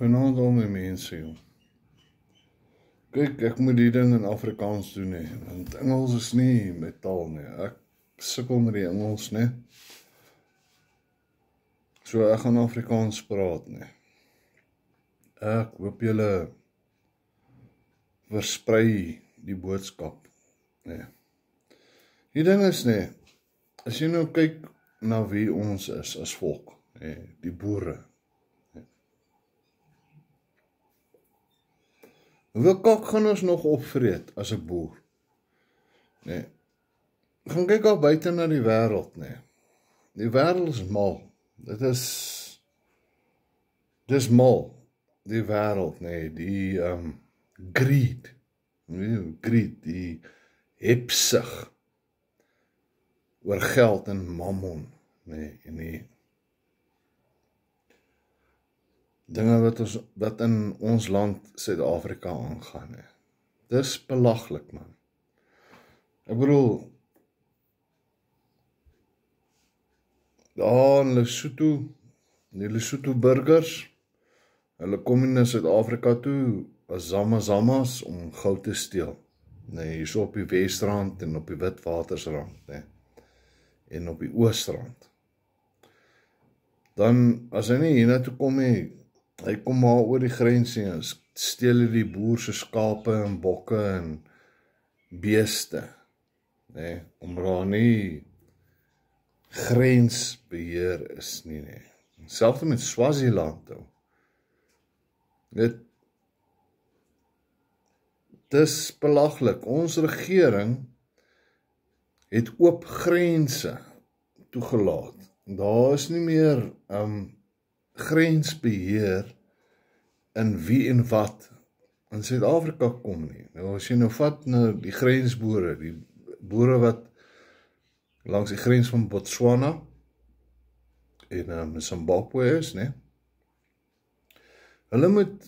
Goeienaand al my mense, joh. Kyk, ek moet die ding in Afrikaans doen, want Engels is nie my taal nie. Ek sukkel met die Engels, nie. So ek gaan Afrikaans praat, nie. Ek hoop julle versprei die boodskap, nie. Die ding is, nie, as jy nou kyk na wie ons is as volk, nie, die boere, hoeveel kak gaan ons nog opvreet as 'n boer? Nee. Gaan kyk al buite na die wêreld, nee. Die wêreld is mal. Dis mal. Die wêreld, nee, die greed. Greed, die hebsug oor geld en mammon, nee, en die dinge wat in ons land Suid-Afrika aangaan. Dis belaglik, man. Ek bedoel, daar in Lesotho, die Lesotho burgers, hulle kom in Suid-Afrika toe as zamazamas om goud te steel. Nee, hier so op die Wesrand en op die Witwatersrand, nee, en op die Oostrand. Dan, as hy nie hiernatoe kom nie, hy kom maar oor die grens en steel hy die boer se skape en bokke en beeste, nee, omdat daar nie grensbeheer is nie, nee. Selfs met Swaziland, dis belaglik. Ons regering het oop grense toegelaat. Daar is nie meer grensbeheer in wie en wat in Suid-Afrika kom nie. Nou as jy nou vat na die grensboere, die boere wat langs die grens van Botswana en Zimbabwe is, nee. Hulle moet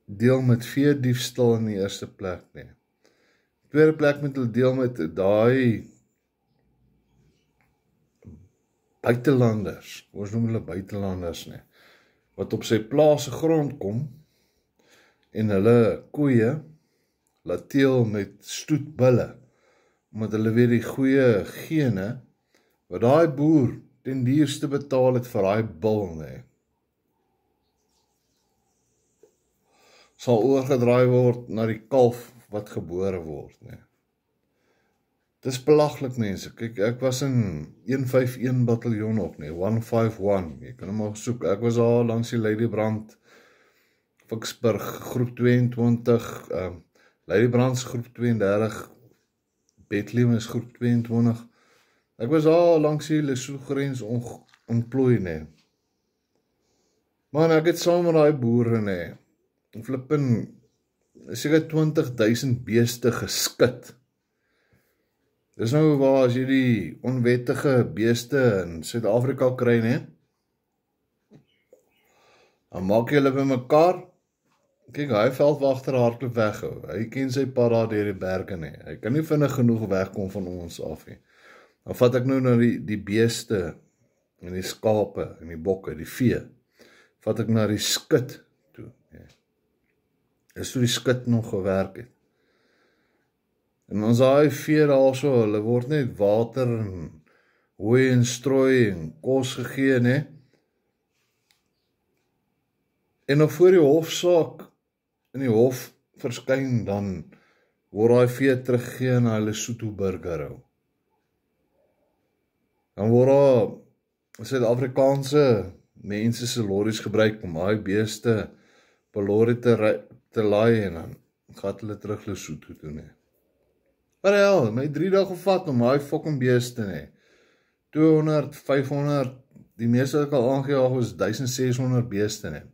deel met veediefstal in die eerste plek, nee. Tweede plek moet hulle deel met daai buitelanders, ons noem hulle buitelanders, nee, wat op sy plaas grond kom en hulle koeie laat teel met stoetbulle, omdat hulle weer die goeie gene wat daai boer ten duurste betaal het vir daai bil, nee, sal oorgedraai word na die kalf wat gebore word, nee. Dis belaglik, mense. Kyk, ek was in 151 bataljon op, nee, 151, jy kan hom maar soek. Ek was daar langs die Ladybrand, Vicksburg, groep 22, Ladybrand's groep 32, Bethlehem is groep 22. Ek was daar langs die Lesotho grens ontplooi, nee. Man, ek het saam met daai boere, nee, flippin, seker 20.000 beeste geskit. Dis nou waar as jy die onwettige beeste in Suid-Afrika kry, nee, dan maak jy hulle by mekaar. Kyk, hy veldwagter hardloop weg, hy ken sy pad daar deur die berge, nee, hy kan nie vinnig genoeg wegkom van ons af, nie. Dan vat ek nou na die beeste, en die skape, en die bokke, die vee, vat ek na die skut toe, nee. Is toe die skut nog gewerk het. En ons daai vee daar so, hulle word net water en hooi en strooi en kos gegee, nee. En dan voor die hofsaak in die hof verskyn, dan word daai vee teruggegee na hulle Lesotho burger. Dan word daar Suid-Afrikaanse mense se lorries gebruik om daai beeste op 'n lorry te laai en dan gaan hulle terug Lesotho toe, nee. Maar hel, my 3 dae gevat om daai fucking beeste, nee. 200, 500, die meeste wat ek al aangejaag was 1600 beeste, nee.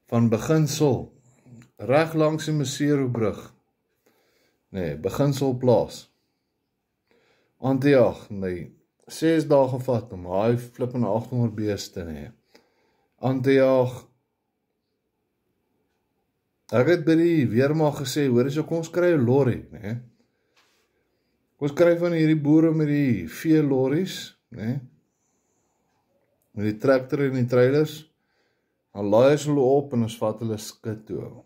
Van beginsel, reg langs die Maseru-brug, nee, beginselplaas, aan te jaag, my 6 dae gevat om daai flippende 800 beeste, nee, aan te jaag. Ek het by die weermag gesê, hoor, so kom ons kry 'n lorry, nee. Kom ons kry van hierdie boere met die vee lorries, nee. met die tractor en die trailers, dan laai ons hulle op en ons vat hulle skit toe.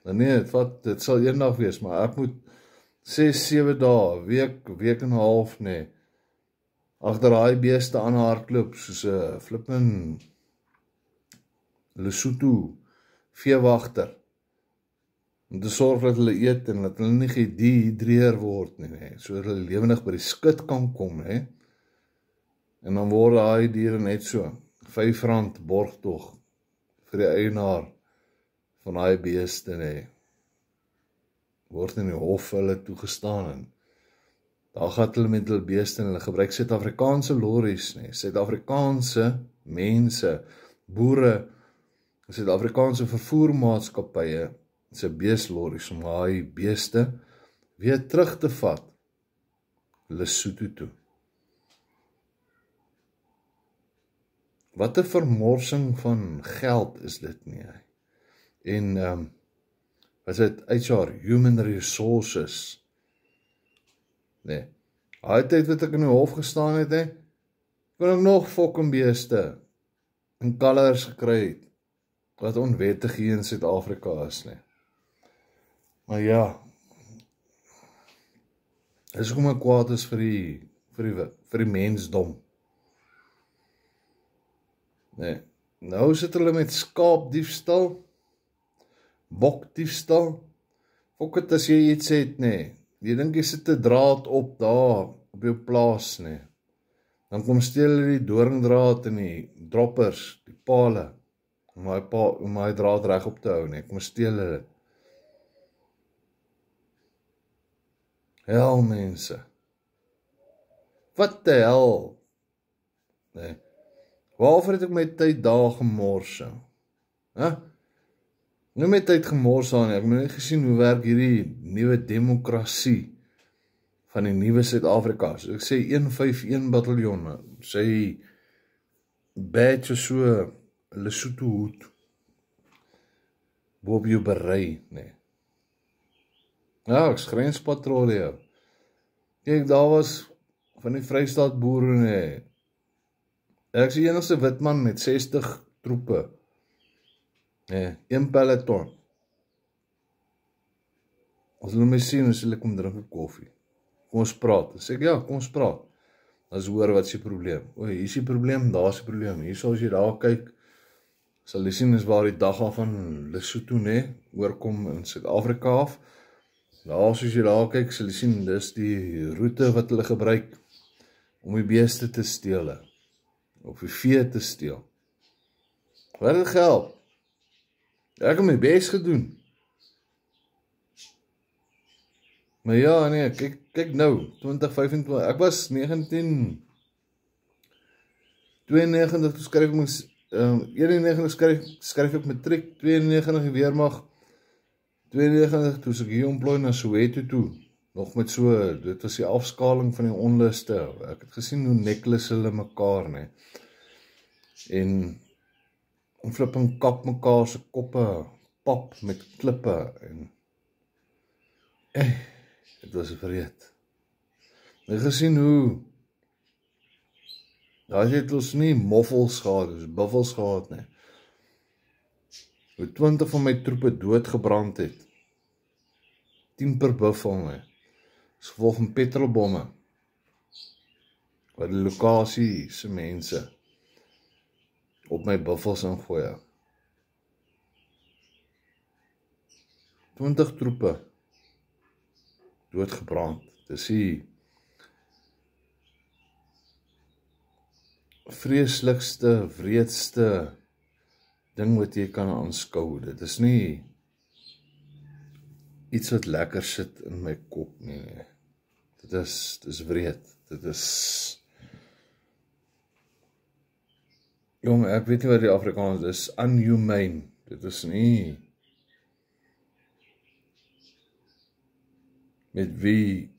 Nee, dit sal eendag wees, maar ek moet 6-7 dae, week en 'n half, nee, agter daai beeste aan hardloop, soos 'n flippin Lesotho veewagter, om te sorg dat hulle eet en dat hulle nie gedehidreer word nie, sodat hulle lewendig by die skut kan kom, nee. En dan word daai diere net so, R5 borgtog vir die eienaar van daai beeste, nee. Word in die hof hulle toegestaan en daar gaan hulle met hulle beeste en hulle gebruik Suid-Afrikaanse lorries, nee, Suid-Afrikaanse mense, boere, Suid-Afrikaanse vervoermaatskappye, se beeslorries om daai beeste weer terug te vat, Lesotho toe. Wat 'n vermorsing van geld is dit nie, en wat is dit, HR, Human Resources, nee, daai tyd wat ek in die hof gestaan het, kon ek nog fucking beeste en kalvers gekry het, wat onwettig hier in Suid-Afrika is, nee. Maar ja, dis hoekom ek kwaad is vir die mensdom. Nee, nou sit hulle met skaapdiefstal, bokdiefstal, ook het as jy iets het, nee, jy dink jy sit 'n draad op daar, op jou plaas, nee, dan kom steel hulle die doringdraad en die droppers, die pale, om daai draad reg op te hou, nee, kom steel hulle. Hel, mense, wat die hel, nee, waarvoor het ek my tyd daar gemors, nou my tyd gemors aan, ek het nie gesien hoe werk hierdie nuwe demokrasie van die nuwe Suid-Afrika, so ek sê 151 bataljon, sy badge is so Lesotho hoed, bo op jou berei, nee. Ja, ek is grenspatrollie, kijk, daar was van die Vrystaat boere, nee, ek is die enigste witman met 60 troepe, nee, 1 peloton, as hulle my sien, dan sê hulle, kom drink 'n koffie, kom ons praat, dan sê ek, ja, kom ons praat, dan is hoor, wat is die probleem, hier is die probleem, daar is die probleem, hier soos jy daar kyk, sal jy sien, is waar die dag af van Lesotho, nee, oorkom in Suid-Afrika af, daar soos jy daar kyk, sal jy sien, dis die route wat hulle gebruik, om die beeste te steel, of die vee te steel, wat het gehelp? Ek het my best gedoen, maar ja, nee, kyk nou, 2025, ek was 1992, toe skryf ek 91 skryf ek matriek, 92 die weermag, 92 toe is ek hier ontplooi na Soweto toe, nog met so, dit was die afskaling van die onluste, ek het gesien hoe neklis hulle mekaar, nee, en flipping kap mekaar se koppe, pap met klippe, en, dit was wreed. Ek het gesien hoe, daar het ons nie moffels gehad, dus buffels gehad, nee. Hoe 20 van my troepe doodgebrand het, 10 per buffel, nee. As gevolg van petrolbomme, wat die lokasie se mense op my buffels ingooi. 20 troepe doodgebrand. Dis die vreeslikste, wreedste ding wat jy kan aanskou. Dit is nie iets wat lekker sit in my kop nie. Dit is wreed. Dit is jong, ek weet nie wat die Afrikaans is, unhumane. Dit is nie met wie,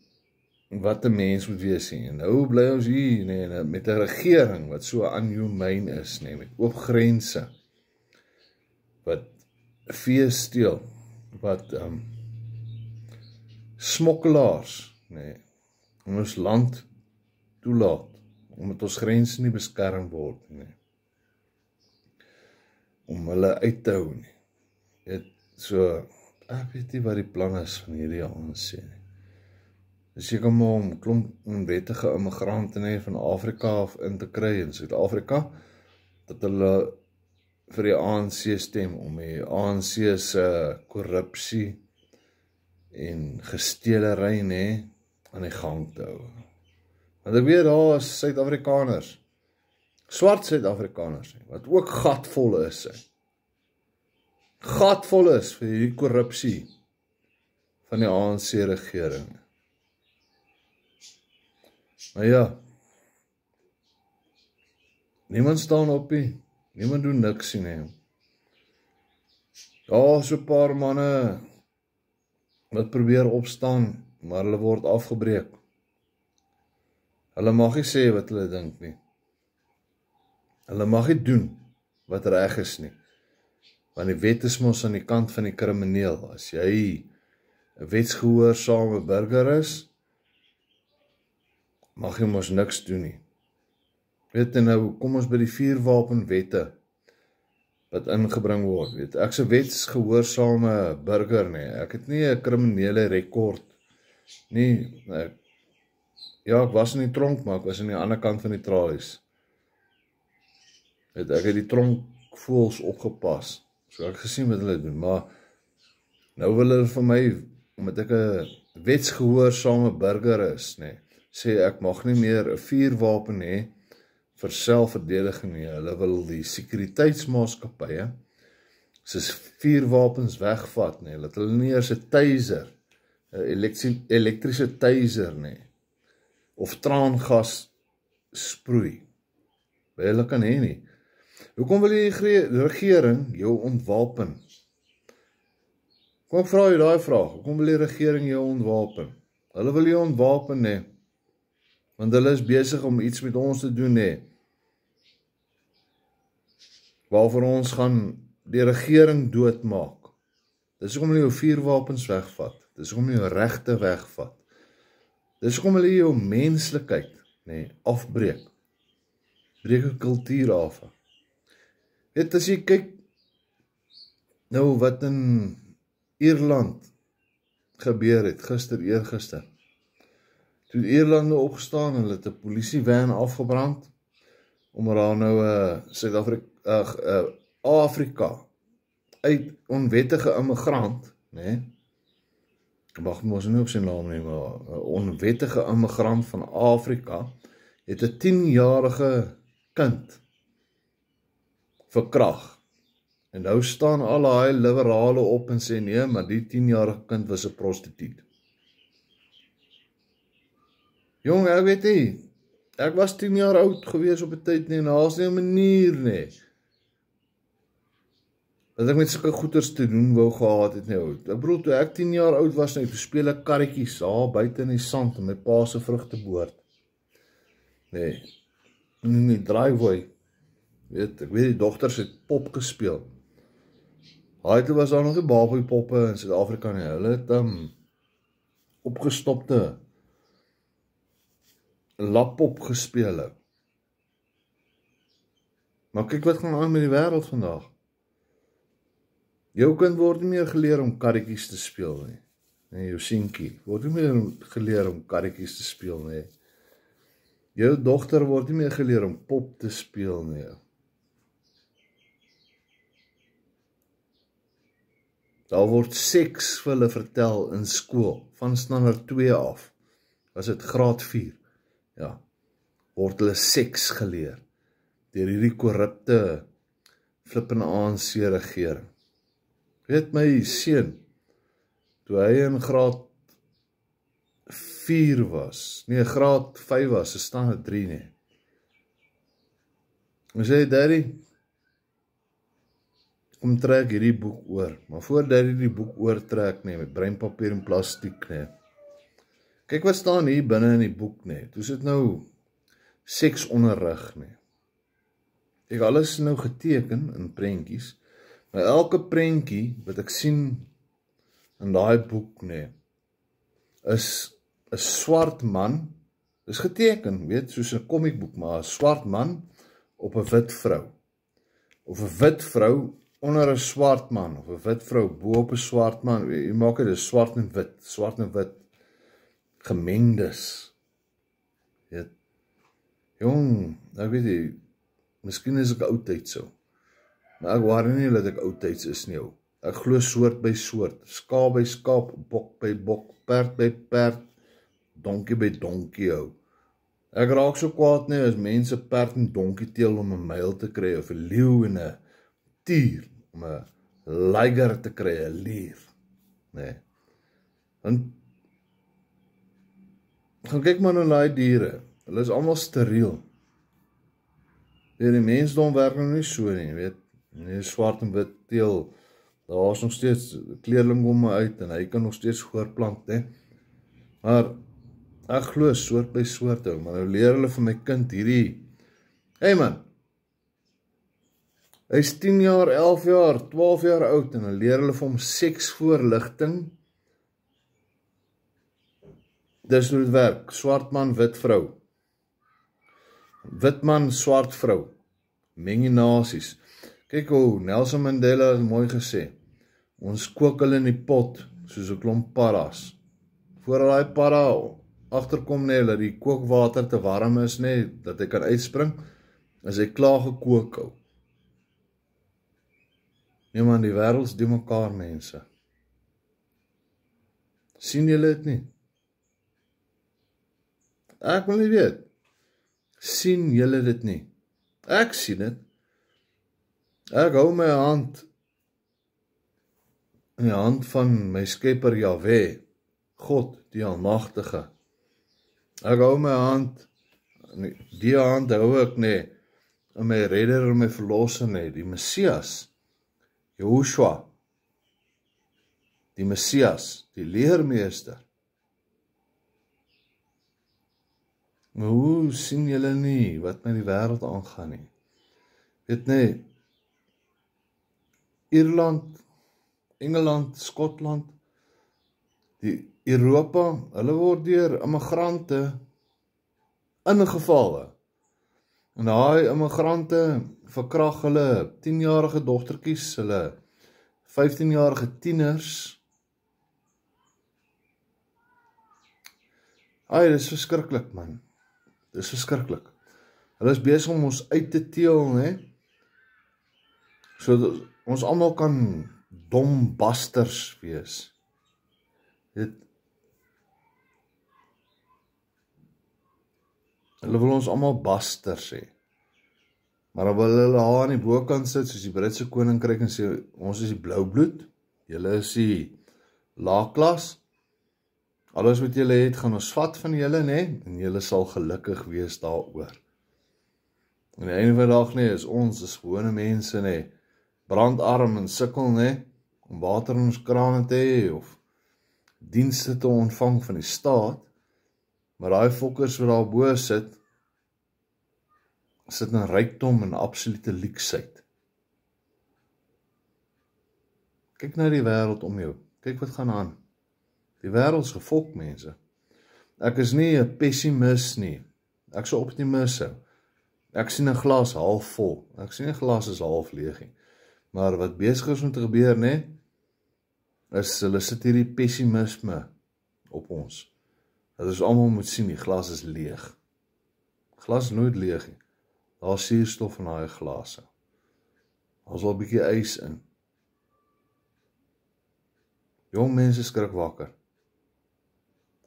wat 'n mens moet wees nie. Nou bly ons hier, nee, met 'n regering wat so unhumane is, nee, met oop grense, wat vee steel, wat smokkelaars, nee, in ons land toelaat, omdat ons grense nie beskerm word nie, om hulle uit te hou nie. So, ek weet nie wat die plan is van hierdie ANC nie. Dis seker maar om klomp onwettige immigrante van Afrika af in te kry in Suid-Afrika, dat hulle vir die ANC stem, om die ANC se korrupsie en gesteelery aan die gang te hou. Want ek weet daar is Suid-Afrikaners, swart Suid-Afrikaners, wat ook gatvol is. Gatvol is vir die korrupsie van die ANC-regering. Maar ja, niemand staan op nie, niemand doen niks nie. Ja, so 'n paar manne wat probeer opstaan, maar hulle word afgebreek. Hulle mag nie sê wat hulle dink nie. Hulle mag nie doen wat reg is nie. Want die wet is mos aan die kant van die krimineel. As jy 'n wetsgehoorsame burger is, mag jy mos niks doen nie. Weet jy nou, kom ons by die vuurwapenwette wat ingebring word. Weet, ek's 'n wetsgehoorsame burger Ek het nie 'n kriminele rekord nie. Ja, ek was in die tronk, maar ek was aan die ander kant van die tralies. Weet, ek het die tronkvoëls opgepas. So ek gesien wat hulle doen, maar nou wil hulle vir my, omdat ek 'n wetsgehoorsame burger is, sê ek mag nie meer 'n vuurwapen vir selfverdediging nie. Hulle wil die sekuriteitsmaatskappye soos vuurwapens wegvat, dat hulle nie eers 'n taser, 'n elektriese taser of traangas sproei. By hulle kan nie. Hoekom wil die regering jou ontwapen? Kom ek vra jou daai vraag, hoekom wil die regering jou ontwapen? Hulle wil jou ontwapen want hulle is besig om iets met ons te doen waarvoor ons gaan die regering doodmaak. Dis hoekom hulle jou vuurwapens wegvat, dis hoekom hulle jou regte wegvat, dis hoekom hulle jou menslikheid afbreek, breek 'n kultuur af. Weet, as jy kyk nou wat in Ierland gebeur het, eergister. Toe Ierland nou opgestaan, hulle het 'n polisievan afgebrand, omdat daar nou Afrika uit onwettige immigrant, ek mag mos nie op sy naam nie, maar 'n onwettige immigrant van Afrika het 'n 10-jarige kind verkrag. En nou staan al daai liberale op en sê nee, maar die 10-jarige kind was 'n prostituut. Jong, ek weet nie, ek was 10 jaar oud gewees op 'n tyd en daar is nie 'n manier dat ek met sulke goeters te doen wou gehad het oud. Ek bedoel, toe ek 10 jaar oud was toe speel ek karretjies daar buite in die sand in my pa se vrugteboord. In die driveway. Ek weet die dogters het pop gespeel. Toe was daar nog nie Barbie poppe in Suid-Afrika nie. Hulle het opgestopte lappop gespeel. Maar kyk wat gaan aan met die wêreld vandag. Jou kind word nie meer geleer om karretjies te speel nie. Jou seentjie word nie meer geleer om karretjies te speel nie. Jou dogter word nie meer geleer om pop te speel nie. Daar word seks vir hulle vertel in skool, van standaard 2 af. Was dit graad 4? Ja, word hulle seks geleer deur hierdie korrupte flippende ANC regering. Weet my seun, toe hy in graad 4 was, graad 5 was, is standaard 3 Hy sê, Daddy, kom trek hierdie boek oor, maar voor Daddy die boek oortrek met breinpapier en plastiek Kyk wat staan hier binne in die boek Toe is dit nou seksonderrig Ek alles nou geteken in prentjies, maar elke prentjie wat ek sien in daai boek is 'n swart man Dis geteken, weet, soos 'n komiekboek, maar 'n swart man op 'n wit vrou. Of 'n wit vrou onder 'n swart man, of 'n wit vrou bo op 'n swart man. Jy maak dit swart en wit, gemengdes. Weet, jong, ek weet nie, miskien is ek oudtyd so, maar ek waardeer nie dat ek oudtyds is nie. Ek glo soort by soort, skaap by skaap, bok by bok, perd by perd, donkie by donkie hou. Ek raak so kwaad nie as mense perd en donkie teel om 'n myl te kry, of 'n leeu en 'n tier om 'n liger te kry, 'n lier. Nee. En gaan kyk maar na die diere. Hulle is almal steriel. Die mensdom werk nog nie so nie, weet. Nee, swart en wit teel. Daar is nog steeds kleerlingbome uit en hy kan nog steeds voortplant, né? Maar ek glo soort by soort hou, maar nou leer hulle vir my kind hierdie. Hey man, hy is 10 jaar, 11 jaar, 12 jaar oud en dan leer hulle vir hom seksvoorligting. Dis hoe dit werk, swart man, wit vrou. Wit man, swart vrou. Meng die nasies. Kyk hoe, Nelson Mandela het mooi gesê, ons kook hulle in die pot, soos 'n klomp paras. Voordat die para agterkom nie, dat die kookwater te warm is nie, dat hy kan uitspring, as hy klaar gekook hou. Nee man, die wêreld is die mekaar, mense. Sien julle dit nie? Ek wil nie weet. Sien julle dit nie? Ek sien dit. Ek hou my hand in die hand van my skepper Jahwe, God, die Almagtige. Ek hou my hand, die hand hou ek nie, in my redder en my verlosser nie, die Messias, Joshua, die Messias, die leermeester. Maar hoe sien julle nie wat met die wêreld aangaan nie? Weet nie, Ierland, Engeland, Skotland, die Europa, hulle word deur immigrante ingeval. En daai immigrante verkrag hulle 10-jarige dogtertjies, hulle 15-jarige tieners. Ai, dis verskriklik man. Dis verskriklik. Hulle is besig om ons uit te teel, né? So ons almal kan dom basters wees. Hulle wil ons almal basters hê. Maar dan wil hulle haar aan die bokant sit, soos die Britse koninkryk, en sê, ons is die blou bloed, julle is die laagklas, alles wat julle het, gaan ons vat van julle, né? En julle sal gelukkig wees daaroor. En die einde van die dag, né, is ons, is gewone mense, né, brandarm en sukkel, né, om water in ons krane te hê, of dienste te ontvang van die staat, maar daai fokkers wat daar bo sit in rykdom en absolute leksheid. Kyk na die wêreld om jou, kyk wat gaan aan. Die wêreld is gefok, mense. Ek is nie 'n pessimis nie, ek is 'n optimis. Ek sien 'n glas half vol, ek sien 'n glas is half leeg nie. Maar wat besig is om te gebeur, né, is hulle sit hierdie pessimisme op ons. Dat ons almal moet sien, die glas is leeg. Glas is nooit leeg nie. Daar is suurstof in daai glase. Daar is wel 'n bietjie ys in. Jong mense, skrik wakker.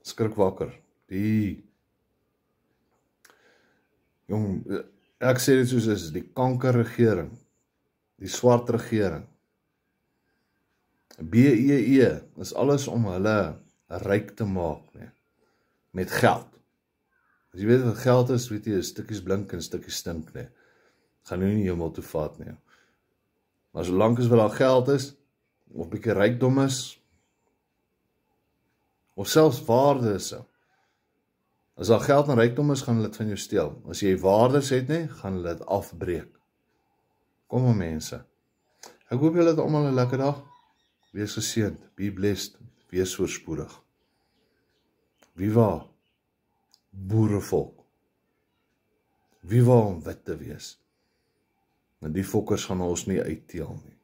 Skrik wakker. Ek sê dit soos is, die kankerregering, die swart regering, BEE, is alles om hulle ryk te maak, nee, met geld. As jy weet wat geld is, weet jy, stukkies blink en stukkies stink, nee. Gaan nie heeltemal toe vat, nee. Maar solank as wat daar geld is, of bietjie rykdom is, of selfs waarde is so. As daar geld en rykdom is, gaan hulle dit van jou steel. As jy waardes het, nee, gaan hulle dit afbreek. Kom maar mense. Ek hoop julle het almal 'n lekker dag. Wees geseënd, be blessed, wees voorspoedig. Viva boerevolk. Wie wil om wit te wees? En die fokkers gaan ons nie uitteel nie.